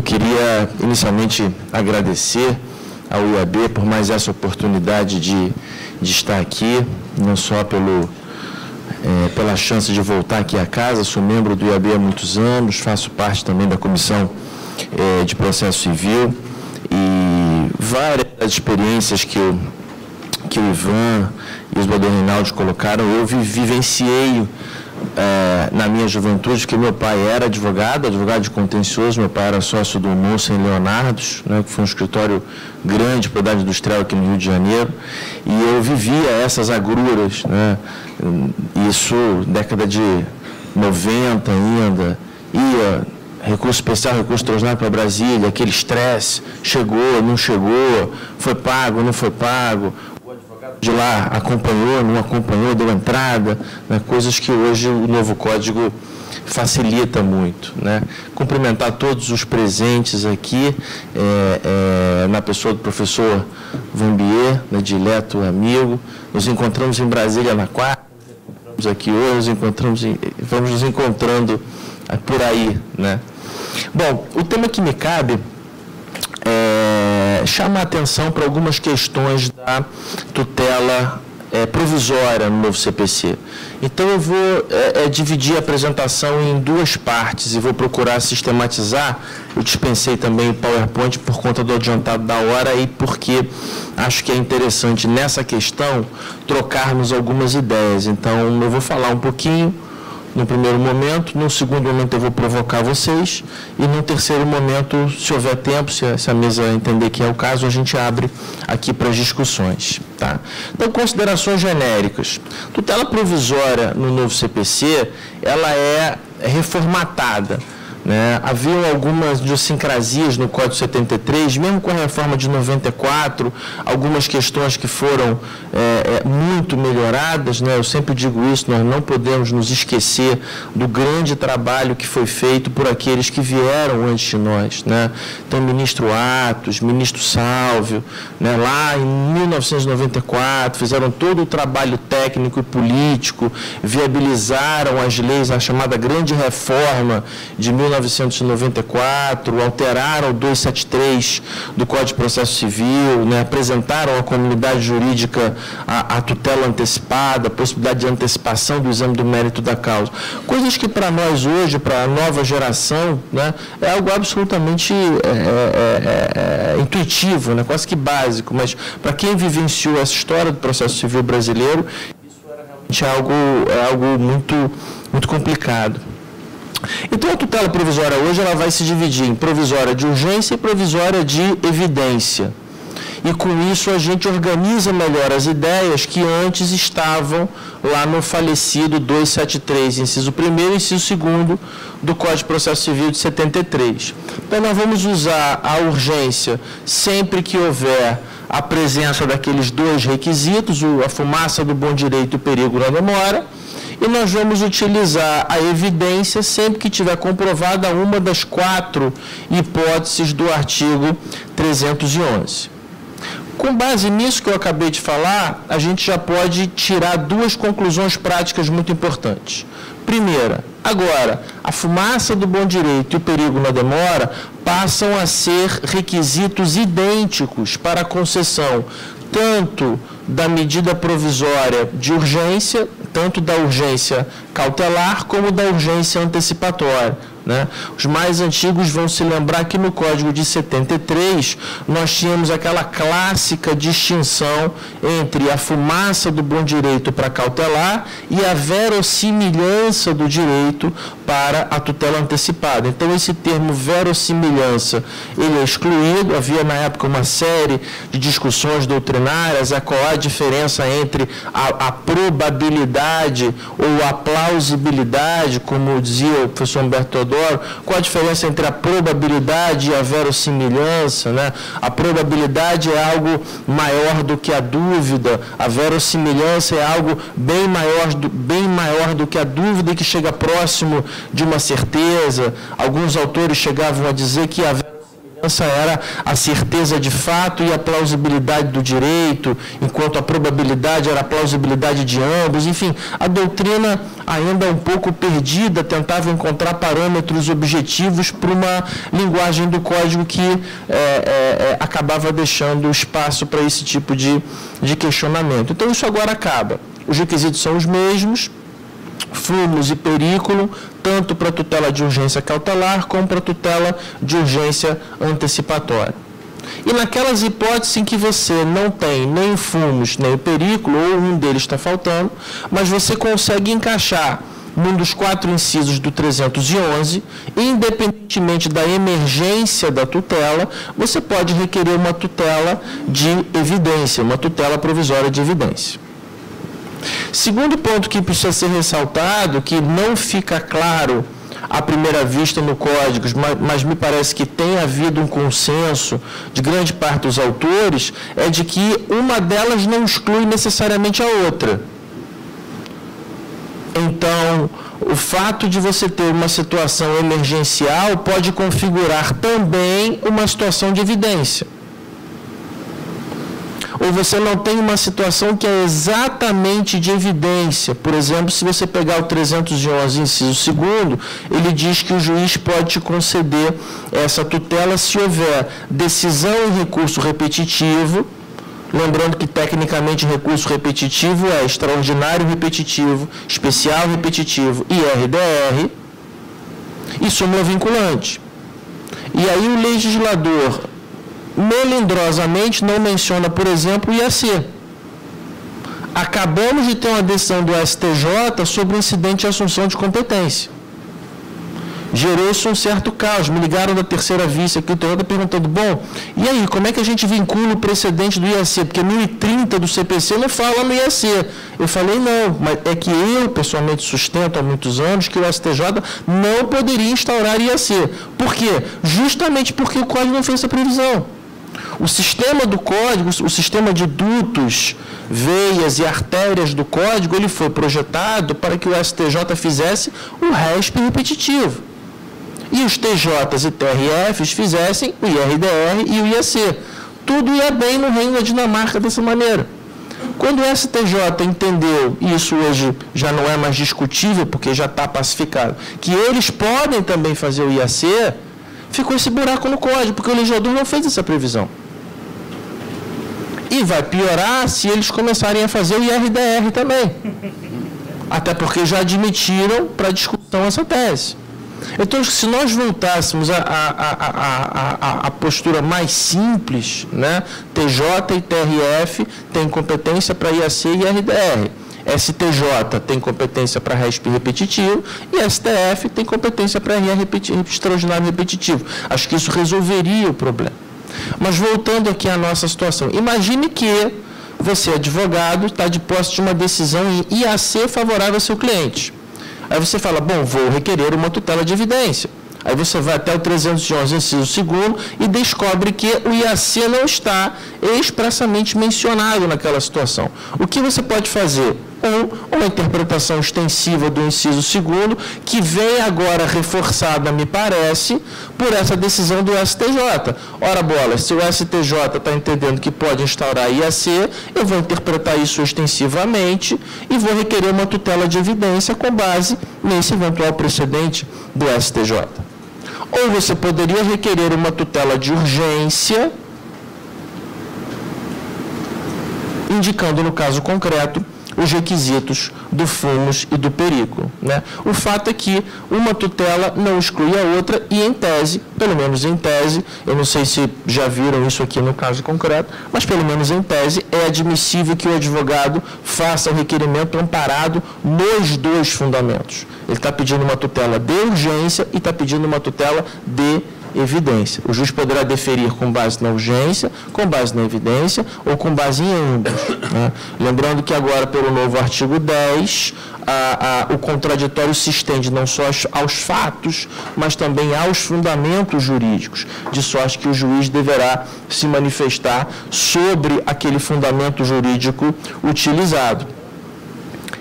queria inicialmente agradecer ao IAB por mais essa oportunidade de estar aqui, não só pela chance de voltar aqui à casa. Sou membro do IAB há muitos anos, faço parte também da Comissão de Processo Civil, e várias das experiências que o Ivan e o Oswaldo Reinaldi colocaram, eu vivenciei na minha juventude, porque meu pai era advogado de contencioso. Meu pai era sócio do Moça em Leonardos, né, que foi um escritório grande, propriedade industrial aqui no Rio de Janeiro, e eu vivia essas agruras, né, isso década de 90 ainda, ia recurso especial, recurso extraordinário para Brasília, aquele estresse, chegou, não chegou, foi pago, não foi pago, de lá acompanhou, não acompanhou, deu entrada, né, coisas que hoje o novo código facilita muito, né. Cumprimentar todos os presentes aqui, na pessoa do professor Vambier, né, dileto amigo. Nos encontramos em Brasília na quarta, nos encontramos aqui hoje, vamos nos encontrando por aí, né. Bom, o tema que me cabe chama a atenção para algumas questões da tutela provisória no novo CPC. Então, eu vou dividir a apresentação em duas partes e vou procurar sistematizar. Eu dispensei também o PowerPoint por conta do adiantado da hora e porque acho que é interessante, nessa questão, trocarmos algumas ideias. Então, eu vou falar um pouquinho no primeiro momento, no segundo momento eu vou provocar vocês, e no terceiro momento, se houver tempo, se a mesa entender que é o caso, a gente abre aqui para as discussões. Tá? Então, considerações genéricas. Tutela provisória no novo CPC, ela é reformatada, né? Haviam algumas idiosincrasias no Código 73, mesmo com a reforma de 94, algumas questões que foram muito melhoradas, né? Eu sempre digo isso, nós não podemos nos esquecer do grande trabalho que foi feito por aqueles que vieram antes de nós, né? Então, ministro Atos, ministro Sálvio, né? Lá em 1994, fizeram todo o trabalho técnico e político, viabilizaram as leis, a chamada grande reforma de 1994, alteraram o 273 do Código de Processo Civil, né, apresentaram à comunidade jurídica a tutela antecipada, a possibilidade de antecipação do exame do mérito da causa. Coisas que para nós hoje, para a nova geração, né, é algo absolutamente intuitivo, né, quase que básico, mas para quem vivenciou essa história do processo civil brasileiro, isso era realmente algo muito complicado. Então, a tutela provisória hoje ela vai se dividir em provisória de urgência e provisória de evidência. E com isso a gente organiza melhor as ideias que antes estavam lá no falecido 273, inciso 1º e inciso 2º do Código de Processo Civil de 73. Então, nós vamos usar a urgência sempre que houver a presença daqueles dois requisitos, a fumaça do bom direito e o perigo na demora. E nós vamos utilizar a evidência sempre que tiver comprovada uma das 4 hipóteses do artigo 311. Com base nisso que eu acabei de falar, a gente já pode tirar duas conclusões práticas muito importantes. Primeira, agora, a fumaça do bom direito e o perigo na demora passam a ser requisitos idênticos para a concessão tanto da medida provisória de urgência, tanto da urgência cautelar como da urgência antecipatória, né? Os mais antigos vão se lembrar que no Código de 73 nós tínhamos aquela clássica distinção entre a fumaça do bom direito para cautelar e a verossimilhança do direito para a tutela antecipada. Então, esse termo verossimilhança, ele é excluído. Havia na época uma série de discussões doutrinárias, qual a diferença entre a probabilidade ou a plausibilidade, como dizia o professor Humberto Teodoro. Qual a diferença entre a probabilidade e a verossimilhança, né? A probabilidade é algo maior do que a dúvida, a verossimilhança é algo bem maior do que a dúvida e que chega próximo de uma certeza. Alguns autores chegavam a dizer que a verossimilhança diferença era a certeza de fato e a plausibilidade do direito, enquanto a probabilidade era a plausibilidade de ambos. Enfim, a doutrina, ainda um pouco perdida, tentava encontrar parâmetros objetivos para uma linguagem do código que acabava deixando espaço para esse tipo de questionamento. Então, isso agora acaba. Os requisitos são os mesmos, fumos e perículo, tanto para tutela de urgência cautelar como para tutela de urgência antecipatória. E naquelas hipóteses em que você não tem nem fumos nem o perículo, ou um deles está faltando, mas você consegue encaixar num dos 4 incisos do 311, independentemente da emergência da tutela, você pode requerer uma tutela de evidência, uma tutela provisória de evidência. Segundo ponto que precisa ser ressaltado, que não fica claro à primeira vista no Código, mas me parece que tem havido um consenso de grande parte dos autores, é de que uma delas não exclui necessariamente a outra. Então, o fato de você ter uma situação emergencial pode configurar também uma situação de evidência. Ou você não tem uma situação que é exatamente de evidência. Por exemplo, se você pegar o 311, inciso 2º, ele diz que o juiz pode te conceder essa tutela se houver decisão em recurso repetitivo, lembrando que tecnicamente recurso repetitivo é extraordinário repetitivo, especial repetitivo e RDR, e súmula vinculante. E aí o legislador melindrosamente não menciona, por exemplo, o IAC. Acabamos de ter uma decisão do STJ sobre o incidente de assunção de competência. Gerou-se um certo caos. Me ligaram da terceira vista aqui, o TJ perguntando, bom, e aí, como é que a gente vincula o precedente do IAC? Porque 1030 do CPC não fala no IAC. Eu falei, não, mas é que eu, pessoalmente, sustento há muitos anos que o STJ não poderia instaurar IAC. Por quê? Justamente porque o Código não fez essa previsão. O sistema do Código, o sistema de dutos, veias e artérias do Código, ele foi projetado para que o STJ fizesse o RESP repetitivo. E os TJs e TRFs fizessem o IRDR e o IAC. Tudo ia bem no Reino da Dinamarca dessa maneira. Quando o STJ entendeu, e isso hoje já não é mais discutível, porque já está pacificado, que eles podem também fazer o IAC, ficou esse buraco no Código, porque o legislador não fez essa previsão. E vai piorar se eles começarem a fazer o IRDR também. Até porque já admitiram para discussão essa tese. Então, se nós voltássemos à postura mais simples, né, TJ e TRF têm competência para IAC e IRDR. STJ tem competência para RESP repetitivo e STF tem competência para RR extraordinário repetitivo. Acho que isso resolveria o problema. Mas voltando aqui à nossa situação, imagine que você, advogado, está de posse de uma decisão em IAC favorável ao seu cliente. Aí você fala, bom, vou requerer uma tutela de evidência. Aí você vai até o 311, inciso 2º, e descobre que o IAC não está expressamente mencionado naquela situação. O que você pode fazer? Uma interpretação extensiva do inciso 2º, que vem agora reforçada, me parece, por essa decisão do STJ. Ora, bola, se o STJ está entendendo que pode instaurar IAC, eu vou interpretar isso extensivamente e vou requerer uma tutela de evidência com base nesse eventual precedente do STJ. Ou você poderia requerer uma tutela de urgência, indicando no caso concreto os requisitos do fumos e do perículo, né? O fato é que uma tutela não exclui a outra e, em tese, pelo menos em tese, eu não sei se já viram isso aqui no caso concreto, mas pelo menos em tese é admissível que o advogado faça o requerimento amparado nos 2 fundamentos. Ele está pedindo uma tutela de urgência e está pedindo uma tutela de evidência. O juiz poderá deferir com base na urgência, com base na evidência ou com base em ambos, né? Lembrando que agora, pelo novo artigo 10, o contraditório se estende não só aos fatos, mas também aos fundamentos jurídicos, de sorte que o juiz deverá se manifestar sobre aquele fundamento jurídico utilizado.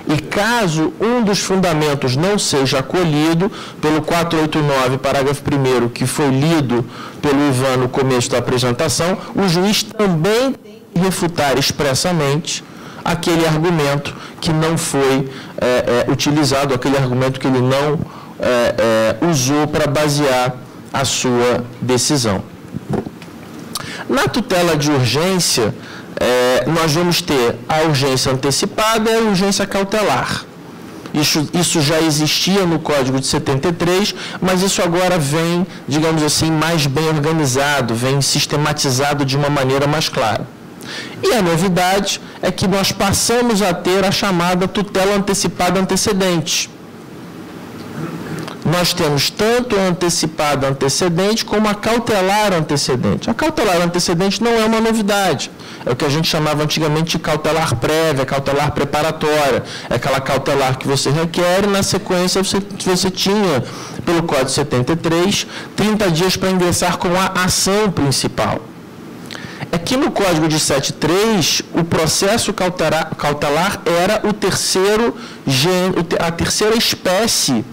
E caso um dos fundamentos não seja acolhido pelo 489, parágrafo 1º, que foi lido pelo Ivan no começo da apresentação, o juiz também tem que refutar expressamente aquele argumento que não foi utilizado, aquele argumento que ele não usou para basear a sua decisão. Na tutela de urgência, nós vamos ter a urgência antecipada e a urgência cautelar. Isso já existia no Código de 73, mas isso agora vem, digamos assim, mais bem organizado, vem sistematizado de uma maneira mais clara. E a novidade é que nós passamos a ter a chamada tutela antecipada antecedente. Nós temos tanto a antecipada antecedente como a cautelar antecedente. A cautelar antecedente não é uma novidade. É o que a gente chamava antigamente de cautelar prévia, cautelar preparatória. É aquela cautelar que você requer e, na sequência, você tinha, pelo Código 73, 30 dias para ingressar com a ação principal. Aqui no Código de 73, o processo cautelar era a terceira espécie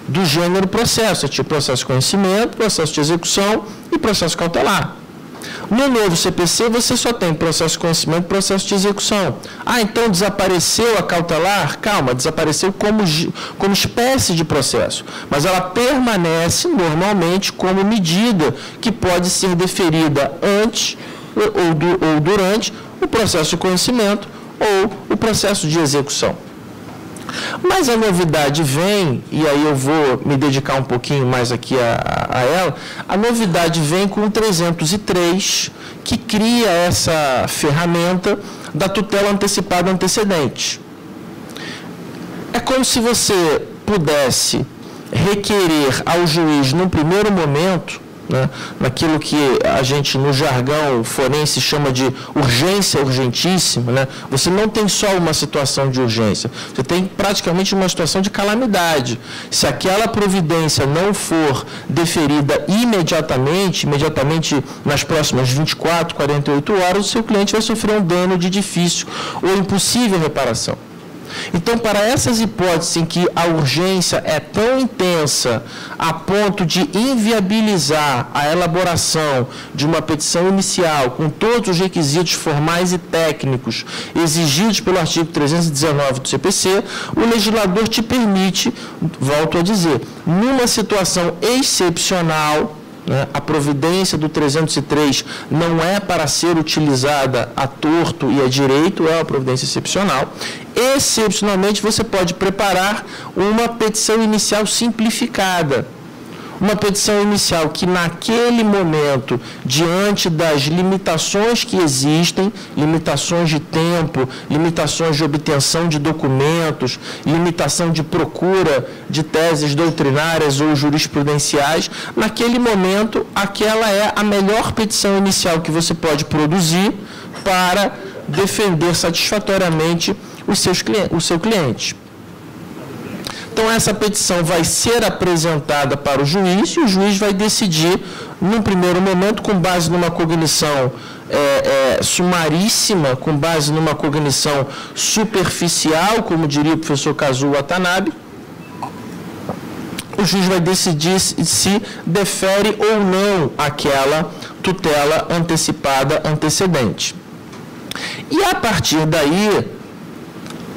do gênero processo. Tinha processo de conhecimento, processo de execução e processo cautelar. No novo CPC, você só tem processo de conhecimento e processo de execução. Então desapareceu a cautelar? Calma, desapareceu como espécie de processo. Mas ela permanece normalmente como medida que pode ser deferida antes ou durante o processo de conhecimento ou o processo de execução. Mas a novidade vem, e aí eu vou me dedicar um pouquinho mais aqui a ela, a novidade vem com o 303, que cria essa ferramenta da tutela antecipada antecedente. É como se você pudesse requerer ao juiz, num primeiro momento, naquilo que a gente no jargão forense chama de urgência urgentíssima, você não tem só uma situação de urgência, você tem praticamente uma situação de calamidade. Se aquela providência não for deferida imediatamente nas próximas 24, 48 horas, o seu cliente vai sofrer um dano de difícil ou impossível reparação. Então, para essas hipóteses em que a urgência é tão intensa a ponto de inviabilizar a elaboração de uma petição inicial com todos os requisitos formais e técnicos exigidos pelo artigo 319 do CPC, o legislador te permite, volto a dizer, numa situação excepcional, a providência do 303 não é para ser utilizada a torto e a direito, é uma providência excepcional. Excepcionalmente, você pode preparar uma petição inicial simplificada. Uma petição inicial que, naquele momento, diante das limitações que existem, limitações de tempo, limitações de obtenção de documentos, limitação de procura de teses doutrinárias ou jurisprudenciais, naquele momento, aquela é a melhor petição inicial que você pode produzir para defender satisfatoriamente o seu cliente. Então, essa petição vai ser apresentada para o juiz e o juiz vai decidir, num primeiro momento, com base numa cognição sumaríssima, com base numa cognição superficial, como diria o professor Kazuo Watanabe, o juiz vai decidir se defere ou não aquela tutela antecipada antecedente. E, a partir daí,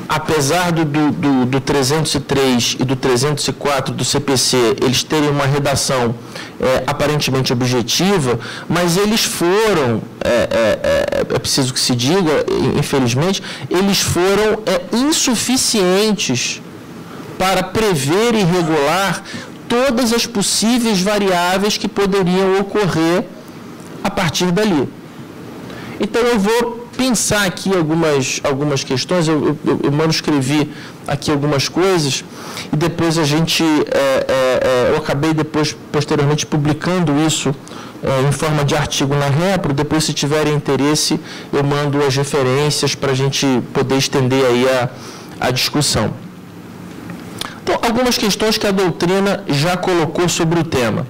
apesar do 303 e do 304 do CPC, eles terem uma redação aparentemente objetiva, mas eles foram, é preciso que se diga, infelizmente, eles foram insuficientes para prever e regular todas as possíveis variáveis que poderiam ocorrer a partir dali. Então, eu vou pensar aqui algumas questões, eu manuscrevi aqui algumas coisas e depois a gente, eu acabei posteriormente publicando isso em forma de artigo na Repro. Depois, se tiverem interesse, eu mando as referências para a gente poder estender aí a discussão. Então, algumas questões que a doutrina já colocou sobre o tema.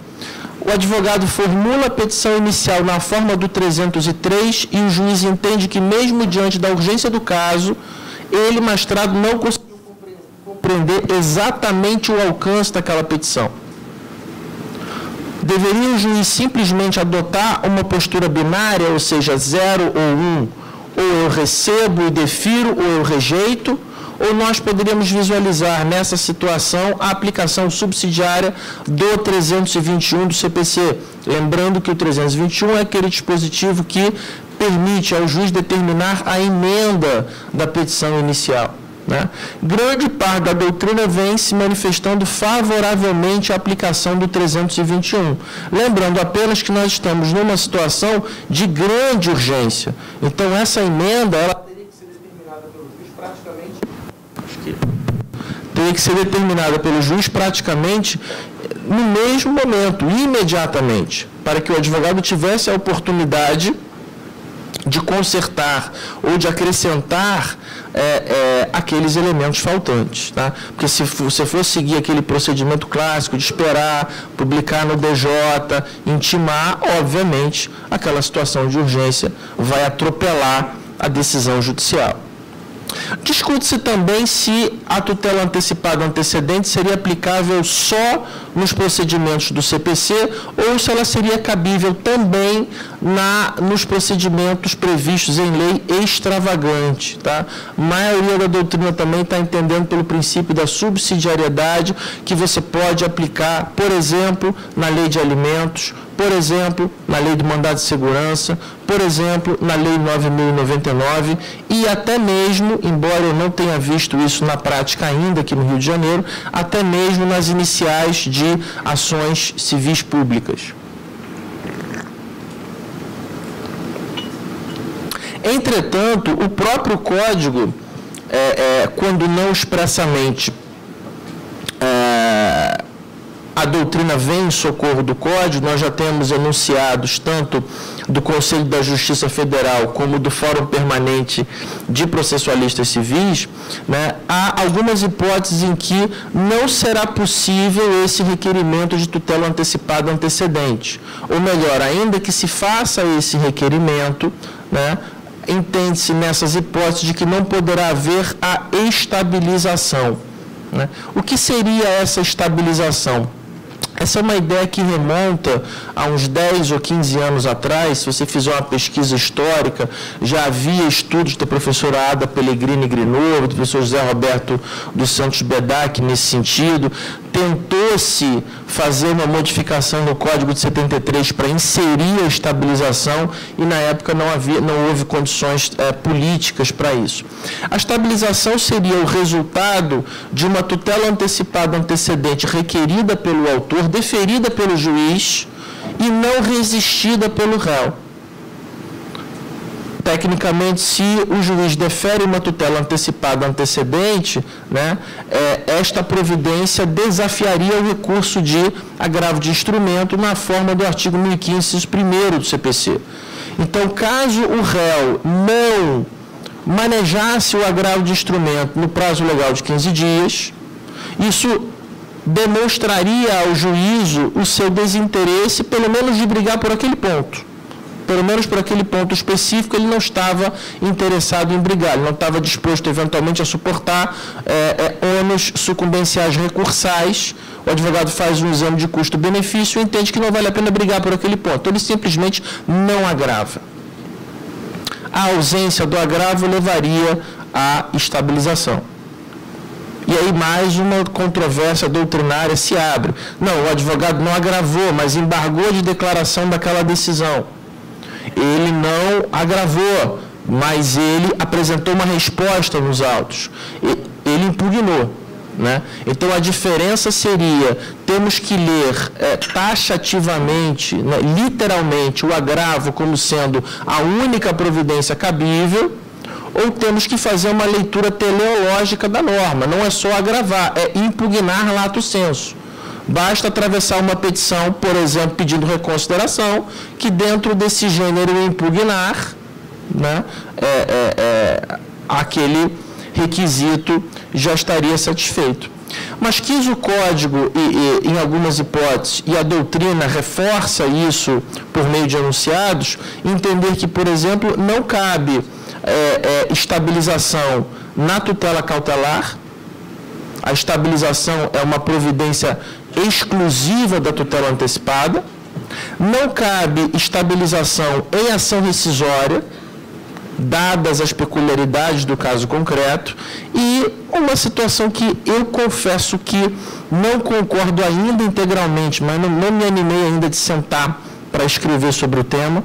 O advogado formula a petição inicial na forma do 303 e o juiz entende que, mesmo diante da urgência do caso, ele, magistrado, não conseguiu compreender compreender exatamente o alcance daquela petição. Deveria o juiz simplesmente adotar uma postura binária, ou seja, 0 ou 1, ou eu recebo e defiro, ou eu rejeito, ou nós poderíamos visualizar nessa situação a aplicação subsidiária do 321 do CPC. Lembrando que o 321 é aquele dispositivo que permite ao juiz determinar a emenda da petição inicial, né? Grande parte da doutrina vem se manifestando favoravelmente à aplicação do 321. Lembrando apenas que nós estamos numa situação de grande urgência. Então, essa emenda, ela teria que ser determinada pelo juiz praticamente... Teria que ser determinada pelo juiz praticamente no mesmo momento, imediatamente, para que o advogado tivesse a oportunidade de consertar ou de acrescentar aqueles elementos faltantes, tá? Porque se você for seguir aquele procedimento clássico de esperar, publicar no DJ, intimar, obviamente, aquela situação de urgência vai atropelar a decisão judicial. Discute-se também se a tutela antecipada antecedente seria aplicável só nos procedimentos do CPC ou se ela seria cabível também nos procedimentos previstos em lei extravagante, tá? A maioria da doutrina também está entendendo pelo princípio da subsidiariedade que você pode aplicar, por exemplo, na lei de alimentos, por exemplo, na lei do mandado de segurança, por exemplo, na lei 9.099 e até mesmo, embora eu não tenha visto isso na prática ainda aqui no Rio de Janeiro, até mesmo nas iniciais de ações civis públicas. Entretanto, o próprio Código, quando não expressamente a doutrina vem em socorro do Código, nós já temos enunciados tanto do Conselho da Justiça Federal como do Fórum Permanente de Processualistas Civis, né, há algumas hipóteses em que não será possível esse requerimento de tutela antecipada antecedente. Ou melhor, ainda que se faça esse requerimento, né, entende-se nessas hipóteses de que não poderá haver a estabilização, né? O que seria essa estabilização? Essa é uma ideia que remonta a uns 10 ou 15 anos atrás. Se você fizer uma pesquisa histórica, já havia estudos da professora Ada Pellegrini Grinovo, do professor José Roberto dos Santos Bedac nesse sentido. Tentou-se fazer uma modificação no Código de 73 para inserir a estabilização e, na época, não houve condições políticas para isso. A estabilização seria o resultado de uma tutela antecipada antecedente requerida pelo autor, deferida pelo juiz e não resistida pelo réu. Tecnicamente, se o juiz defere uma tutela antecipada antecedente, né, esta providência desafiaria o recurso de agravo de instrumento na forma do artigo 1015, inciso 1º do CPC. Então, caso o réu não manejasse o agravo de instrumento no prazo legal de 15 dias, isso demonstraria ao juízo o seu desinteresse, pelo menos de brigar por aquele ponto. Pelo menos por aquele ponto específico, ele não estava interessado em brigar, ele não estava disposto eventualmente a suportar ônus sucumbenciais recursais. O advogado faz um exame de custo-benefício e entende que não vale a pena brigar por aquele ponto. Ele simplesmente não agrava. A ausência do agravo levaria à estabilização. E aí mais uma controvérsia doutrinária se abre. Não, o advogado não agravou, mas embargou de declaração daquela decisão. Ele não agravou, mas ele apresentou uma resposta nos autos. Ele impugnou, né? Então, a diferença seria, temos que ler taxativamente, né, literalmente, o agravo como sendo a única providência cabível, ou temos que fazer uma leitura teleológica da norma. Não é só agravar, é impugnar lato sensu. Basta atravessar uma petição, por exemplo, pedindo reconsideração, que dentro desse gênero impugnar, né, aquele requisito já estaria satisfeito. Mas quis o Código, em algumas hipóteses, e a doutrina reforça isso por meio de enunciados, entender que, por exemplo, não cabe estabilização na tutela cautelar a estabilização é uma providência exclusiva da tutela antecipada, não cabe estabilização em ação rescisória, dadas as peculiaridades do caso concreto, e uma situação que eu confesso que não concordo ainda integralmente, mas não me animei ainda de sentar para escrever sobre o tema,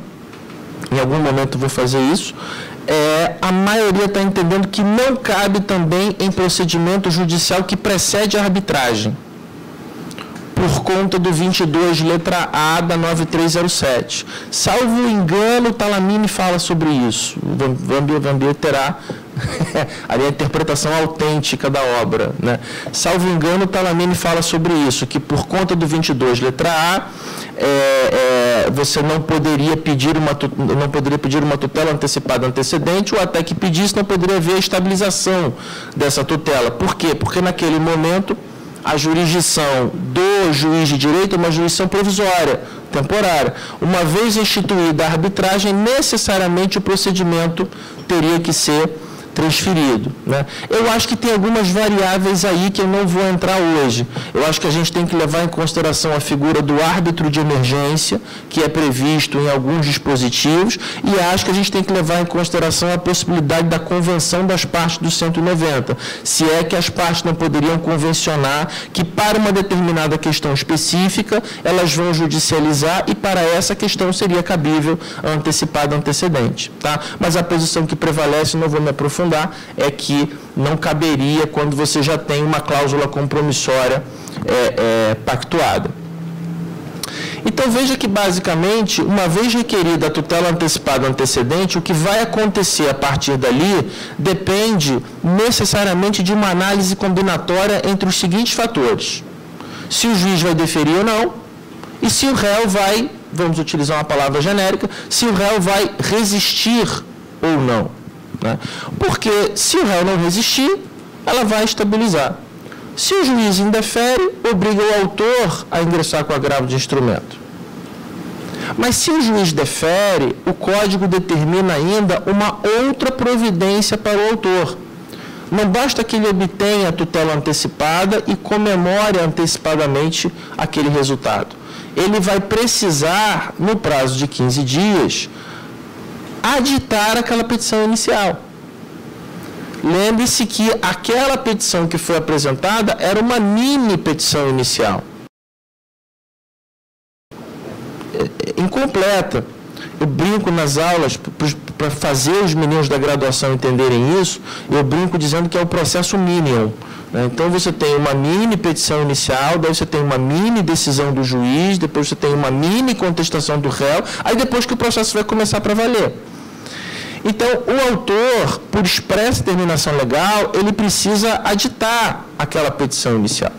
em algum momento vou fazer isso, a maioria está entendendo que não cabe também em procedimento judicial que precede a arbitragem, por conta do 22, letra A da 9307. Salvo engano, Talamini fala sobre isso. Vanbier terá ali a interpretação autêntica da obra, né? Salvo engano, Talamini fala sobre isso, que por conta do 22, letra A, você não poderia pedir uma tutela antecipada antecedente, ou até que pedisse, não poderia haver a estabilização dessa tutela. Por quê? Porque naquele momento a jurisdição do juiz de direito é uma jurisdição provisória, temporária. Uma vez instituída a arbitragem, necessariamente o procedimento teria que ser transferido, né? Eu acho que tem algumas variáveis aí que eu não vou entrar hoje. Eu acho que a gente tem que levar em consideração a figura do árbitro de emergência, que é previsto em alguns dispositivos, e acho que a gente tem que levar em consideração a possibilidade da convenção das partes do 190. Se é que as partes não poderiam convencionar que para uma determinada questão específica, elas vão judicializar e para essa questão seria cabível a antecipada antecedente, tá? Mas a posição que prevalece, não vou me aprofundar, é que não caberia quando você já tem uma cláusula compromissória pactuada. Então, veja que, basicamente, uma vez requerida a tutela antecipada antecedente, o que vai acontecer a partir dali depende necessariamente de uma análise combinatória entre os seguintes fatores: se o juiz vai deferir ou não, e se o réu vai, vamos utilizar uma palavra genérica, se o réu vai resistir ou não, né? Porque se o réu não resistir, ela vai estabilizar. Se o juiz indefere, obriga o autor a ingressar com agravo de instrumento. Mas se o juiz defere, o Código determina ainda uma outra providência para o autor. Não basta que ele obtenha a tutela antecipada e comemore antecipadamente aquele resultado. Ele vai precisar, no prazo de 15 dias, aditar aquela petição inicial. Lembre-se que aquela petição que foi apresentada era uma mini petição inicial, incompleta. Eu brinco nas aulas, para fazer os meninos da graduação entenderem isso, eu brinco dizendo que é o processo Minion. Então, você tem uma mini petição inicial, daí você tem uma mini decisão do juiz, depois você tem uma mini contestação do réu, aí depois que o processo vai começar para valer. Então, o autor, por expressa determinação legal, ele precisa aditar aquela petição inicial.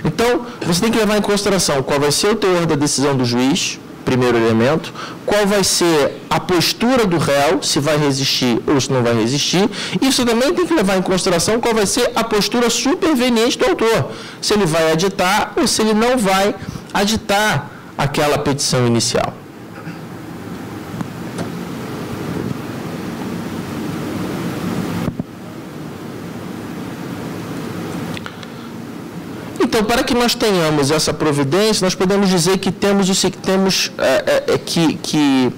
Então, você tem que levar em consideração qual vai ser o teor da decisão do juiz, primeiro elemento, qual vai ser a postura do réu, se vai resistir ou se não vai resistir, e você também tem que levar em consideração qual vai ser a postura superveniente do autor, se ele vai aditar ou se ele não vai aditar aquela petição inicial. Então, para que nós tenhamos essa providência, nós podemos dizer que temos que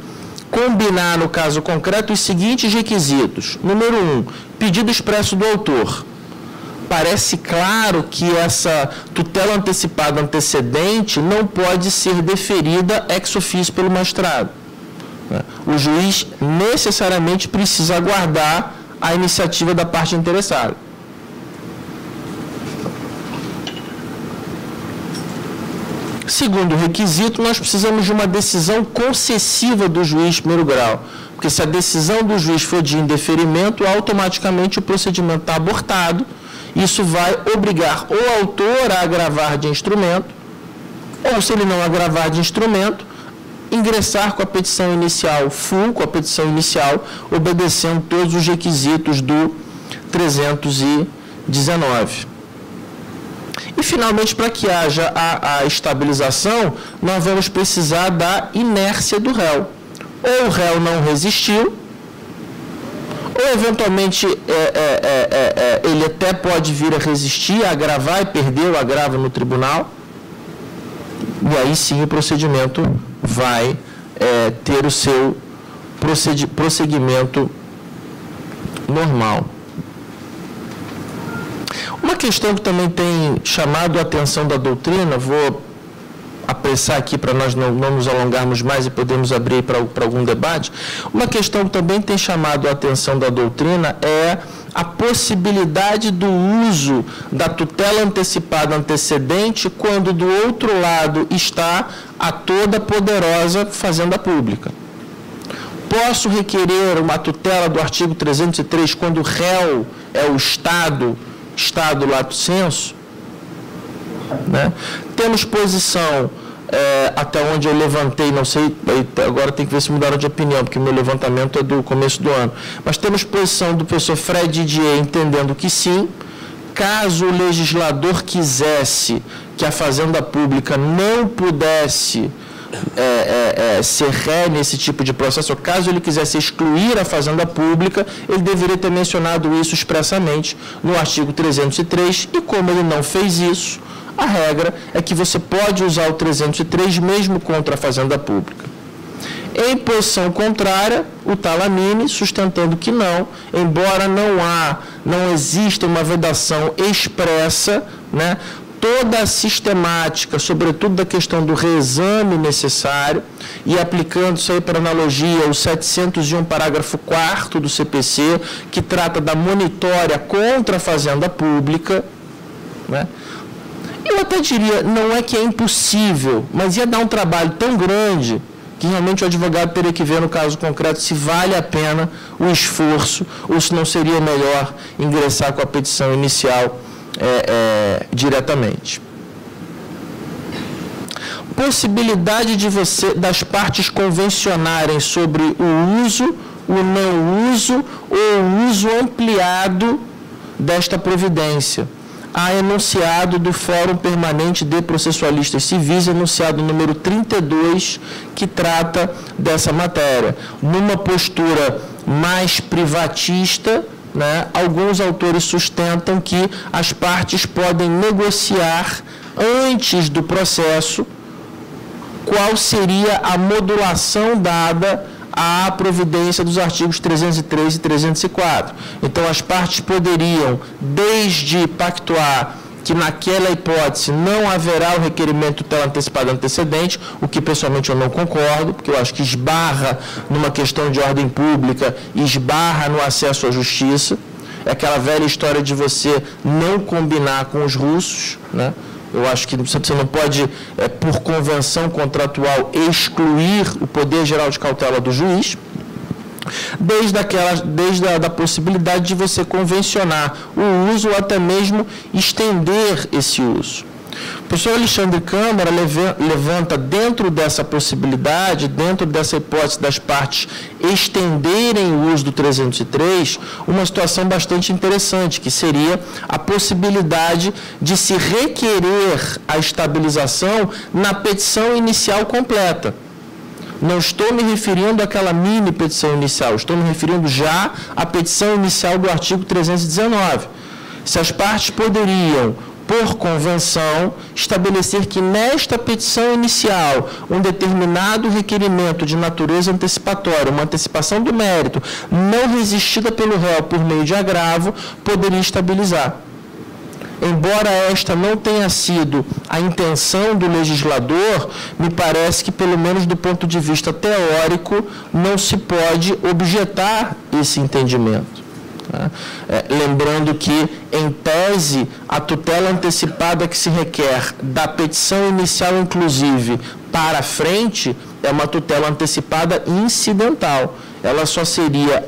combinar, no caso concreto, os seguintes requisitos. Número 1, pedido expresso do autor. Parece claro que essa tutela antecipada antecedente não pode ser deferida ex officio pelo magistrado. O juiz necessariamente precisa aguardar a iniciativa da parte interessada. Segundo requisito, nós precisamos de uma decisão concessiva do juiz de primeiro grau, porque se a decisão do juiz for de indeferimento, automaticamente o procedimento está abortado. Isso vai obrigar o autor a agravar de instrumento, ou se ele não agravar de instrumento, ingressar com a petição inicial full, com a petição inicial, obedecendo todos os requisitos do 319. E, finalmente, para que haja a estabilização, nós vamos precisar da inércia do réu. Ou o réu não resistiu, ou eventualmente ele até pode vir a resistir, a agravar e perder o agravo no tribunal, e aí sim o procedimento vai ter o seu prosseguimento normal. Uma questão que também tem chamado a atenção da doutrina, vou apressar aqui para nós não nos alongarmos mais e podermos abrir para algum debate, uma questão que também tem chamado a atenção da doutrina é a possibilidade do uso da tutela antecipada antecedente quando do outro lado está a toda poderosa fazenda pública. Posso requerer uma tutela do artigo 303 quando o réu é o Estado lato sensu, né? Temos posição, até onde eu levantei, não sei, agora tem que ver se mudaram de opinião, porque o meu levantamento é do começo do ano, mas temos posição do professor Fred Didier entendendo que sim, caso o legislador quisesse que a fazenda pública não pudesse ser ré nesse tipo de processo, ou caso ele quisesse excluir a fazenda pública, ele deveria ter mencionado isso expressamente no artigo 303, e como ele não fez isso, a regra é que você pode usar o 303 mesmo contra a fazenda pública. Em posição contrária, o Talamini, sustentando que não, embora não exista uma vedação expressa, né, toda a sistemática, sobretudo da questão do reexame necessário, e aplicando isso aí para analogia, o 701, parágrafo 4º do CPC, que trata da monitória contra a fazenda pública, né? Eu até diria, não é que é impossível, mas ia dar um trabalho tão grande que realmente o advogado teria que ver no caso concreto se vale a pena o esforço ou se não seria melhor ingressar com a petição inicial diretamente. Possibilidade de das partes convencionarem sobre o uso, o não uso ou o uso ampliado desta providência. Há enunciado do Fórum Permanente de Processualistas Civis, enunciado número 32, que trata dessa matéria. Numa postura mais privatista, né, alguns autores sustentam que as partes podem negociar antes do processo qual seria a modulação dada à providência dos artigos 303 e 304. Então, as partes poderiam, desde pactuar que naquela hipótese não haverá o requerimento de tutela antecipada antecedente, o que pessoalmente eu não concordo, porque eu acho que esbarra numa questão de ordem pública, esbarra no acesso à justiça. É aquela velha história de você não combinar com os russos, né? Eu acho que você não pode, por convenção contratual, excluir o poder geral de cautela do juiz, desde a possibilidade de você convencionar o uso ou até mesmo estender esse uso. O professor Alexandre Câmara levanta dentro dessa possibilidade, dentro dessa hipótese das partes estenderem o uso do 303, uma situação bastante interessante, que seria a possibilidade de se requerer a estabilização na petição inicial completa. Não estou me referindo àquela mini petição inicial, estou me referindo já à petição inicial do artigo 319. Se as partes poderiam, por convenção, estabelecer que nesta petição inicial um determinado requerimento de natureza antecipatória, uma antecipação do mérito, não resistida pelo réu por meio de agravo, poderia estabilizar. Embora esta não tenha sido a intenção do legislador, me parece que, pelo menos do ponto de vista teórico, não se pode objetar esse entendimento. Lembrando que, em tese, a tutela antecipada que se requer da petição inicial, inclusive, para frente, é uma tutela antecipada incidental. Ela só seria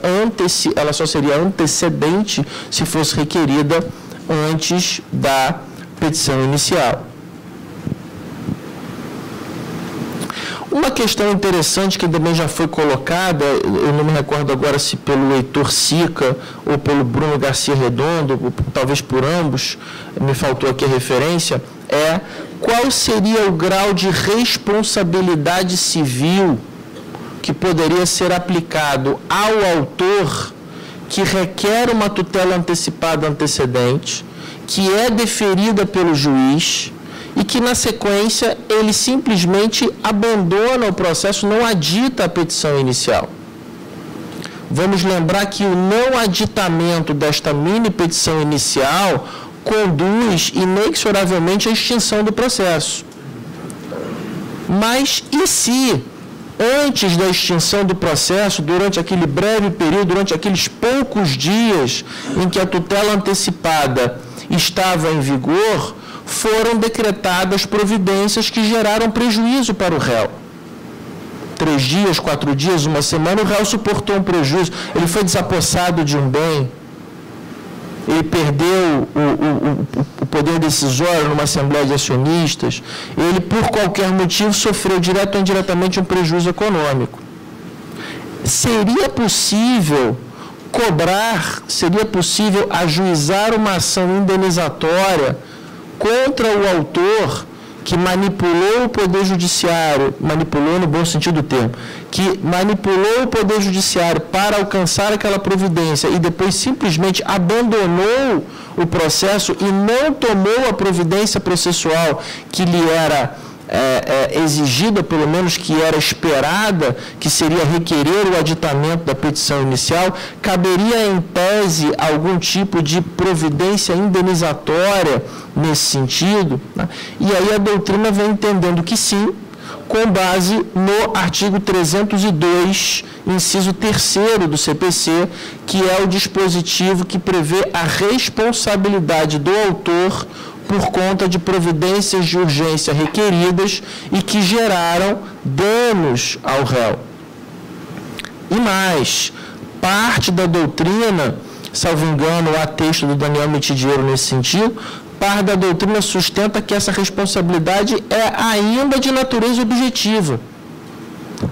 antecedente se fosse requerida antes da petição inicial. Uma questão interessante que também já foi colocada, eu não me recordo agora se pelo Heitor Sica ou pelo Bruno Garcia Redondo, ou talvez por ambos, me faltou aqui a referência, é qual seria o grau de responsabilidade civil que poderia ser aplicado ao autor que requer uma tutela antecipada antecedente, que é deferida pelo juiz e que, na sequência, ele simplesmente abandona o processo, não adita a petição inicial. Vamos lembrar que o não aditamento desta mini petição inicial conduz inexoravelmente à extinção do processo. Mas e se, antes da extinção do processo, durante aquele breve período, durante aqueles poucos dias em que a tutela antecipada estava em vigor, foram decretadas providências que geraram prejuízo para o réu? 3 dias, 4 dias, uma semana, o réu suportou um prejuízo, ele foi desapossado de um bem, ele perdeu o poder decisório numa assembleia de acionistas, ele, por qualquer motivo, sofreu direto ou indiretamente um prejuízo econômico. Seria possível cobrar, seria possível ajuizar uma ação indenizatória contra o autor que manipulou o Poder Judiciário, manipulou no bom sentido do termo, que manipulou o Poder Judiciário para alcançar aquela providência e depois simplesmente abandonou o processo e não tomou a providência processual que lhe era exigida, pelo menos que era esperada, que seria requerer o aditamento da petição inicial, caberia em tese algum tipo de providência indenizatória nesse sentido, né? E aí a doutrina vem entendendo que sim, com base no artigo 302, inciso 3º do CPC, que é o dispositivo que prevê a responsabilidade do autor por conta de providências de urgência requeridas e que geraram danos ao réu. E mais, parte da doutrina, salvo engano, há texto do Daniel Mitidiero nesse sentido, parte da doutrina sustenta que essa responsabilidade é ainda de natureza objetiva.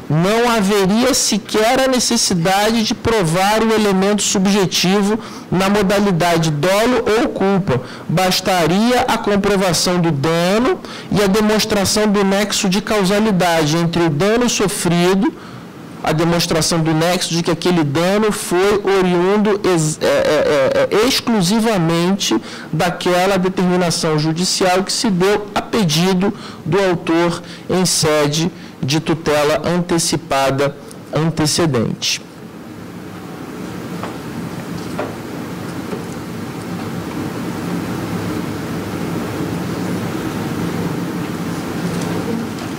Não haveria sequer a necessidade de provar o elemento subjetivo na modalidade dolo ou culpa. Bastaria a comprovação do dano e a demonstração do nexo de causalidade entre o dano sofrido, a demonstração do nexo de que aquele dano foi oriundo exclusivamente daquela determinação judicial que se deu a pedido do autor em sede de tutela antecipada antecedente.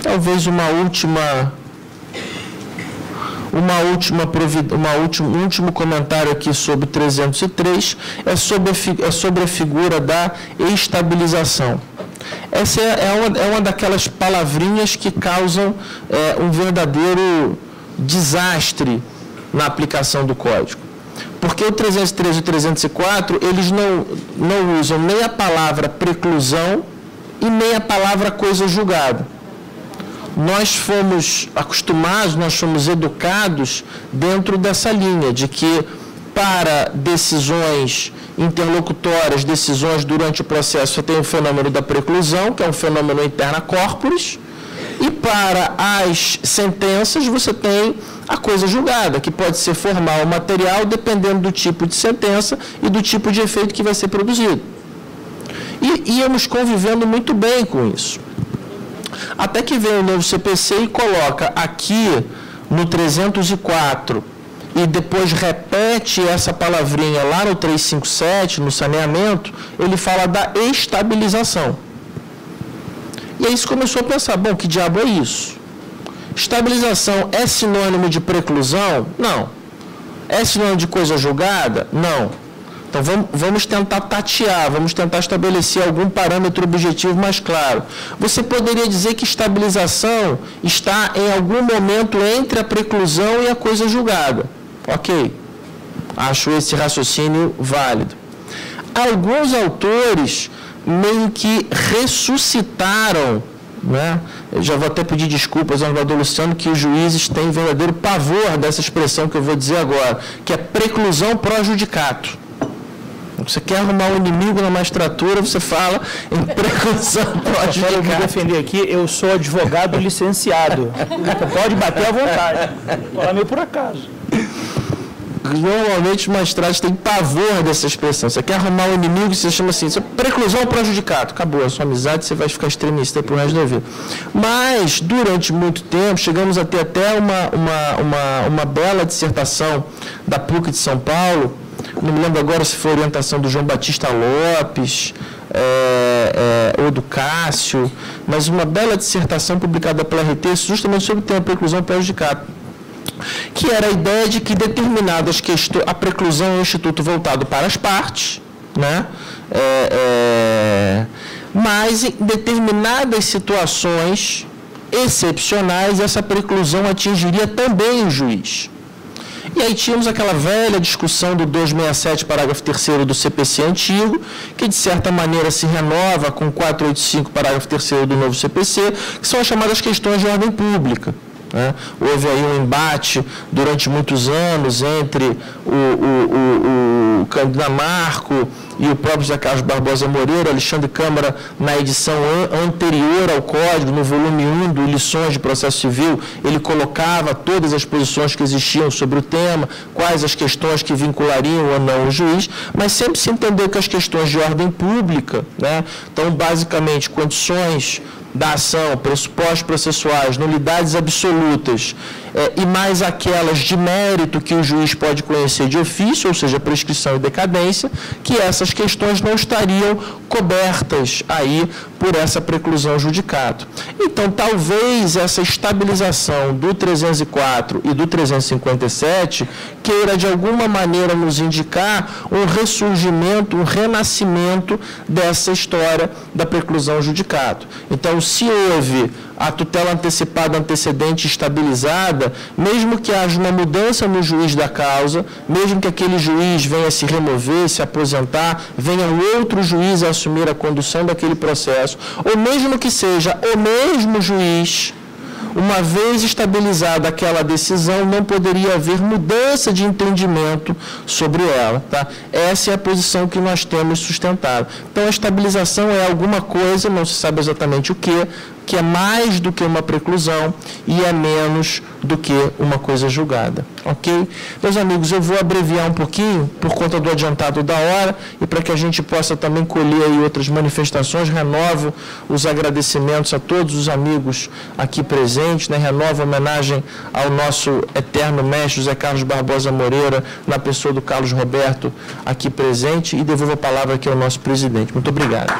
Talvez um último comentário aqui sobre 303 é sobre a figura da estabilização. Essa é uma daquelas palavrinhas que causam um verdadeiro desastre na aplicação do Código. Porque o 303 e o 304, eles não usam nem a palavra preclusão e nem a palavra coisa julgada. Nós fomos acostumados, nós fomos educados dentro dessa linha de que para decisões interlocutórias, decisões durante o processo, você tem o fenômeno da preclusão, que é um fenômeno interna corporis, e para as sentenças você tem a coisa julgada, que pode ser formal ou material, dependendo do tipo de sentença e do tipo de efeito que vai ser produzido. E íamos convivendo muito bem com isso. Até que vem o novo CPC e coloca aqui no 304 e depois repete essa palavrinha lá no 357, no saneamento, ele fala da estabilização. E aí você começou a pensar, bom, que diabo é isso? Estabilização é sinônimo de preclusão? Não. É sinônimo de coisa julgada? Não. Então vamos tentar tatear, vamos tentar estabelecer algum parâmetro objetivo mais claro. Você poderia dizer que estabilização está em algum momento entre a preclusão e a coisa julgada. Ok. Acho esse raciocínio válido. Alguns autores meio que ressuscitaram, né? Eu já vou até pedir desculpas ao Salvador Luciano, que os juízes têm verdadeiro pavor dessa expressão que eu vou dizer agora, que é preclusão pro judicato. Você quer arrumar um inimigo na magistratura, você fala em preclusão pro judicato. Eu vou defender aqui, eu sou advogado licenciado. Você pode bater à vontade. Fala meio por acaso. Normalmente os magistrados têm pavor dessa expressão. Você quer arrumar um inimigo, você chama assim, preclusão ao prejudicado. Acabou a sua amizade, você vai ficar extremista para o resto da vida. Mas, durante muito tempo, chegamos a ter até uma bela dissertação da PUC de São Paulo, não me lembro agora se foi orientação do João Batista Lopes, ou do Cássio, mas uma bela dissertação publicada pela RT justamente sobre o tema preclusão ao prejudicado, que era a ideia de que determinadas questões, a preclusão é um instituto voltado para as partes, né? Mas em determinadas situações excepcionais, essa preclusão atingiria também o juiz. E aí tínhamos aquela velha discussão do 267, parágrafo 3º do CPC antigo, que de certa maneira se renova com 485, parágrafo 3º do novo CPC, que são as chamadas questões de ordem pública. Houve aí um embate durante muitos anos entre o Cândido Marco e o próprio José Carlos Barbosa Moreira, Alexandre Câmara, na edição anterior ao Código, no volume 1 do Lições de Processo Civil, ele colocava todas as posições que existiam sobre o tema, quais as questões que vinculariam ou não o juiz, mas sempre se entendeu que as questões de ordem pública, então, basicamente, condições da ação, pressupostos processuais, nulidades absolutas, e mais aquelas de mérito que o juiz pode conhecer de ofício, ou seja, prescrição e decadência, que essas questões não estariam cobertas aí por essa preclusão judicado. Então, talvez essa estabilização do 304 e do 357 queira, de alguma maneira, nos indicar um ressurgimento, um renascimento dessa história da preclusão judicado. Então, se houve a tutela antecipada antecedente estabilizada, mesmo que haja uma mudança no juiz da causa, mesmo que aquele juiz venha se remover, se aposentar, venha um outro juiz a assumir a condução daquele processo, ou mesmo que seja o mesmo juiz, uma vez estabilizada aquela decisão, não poderia haver mudança de entendimento sobre ela. Tá? Essa é a posição que nós temos sustentado. Então, a estabilização é alguma coisa, não se sabe exatamente o que é mais do que uma preclusão e é menos do que uma coisa julgada. Ok? Meus amigos, eu vou abreviar um pouquinho por conta do adiantado da hora e para que a gente possa também colher aí outras manifestações. Renovo os agradecimentos a todos os amigos aqui presentes, renovo a homenagem ao nosso eterno mestre José Carlos Barbosa Moreira, na pessoa do Carlos Roberto aqui presente, e devolvo a palavra aqui ao nosso presidente. Muito obrigado.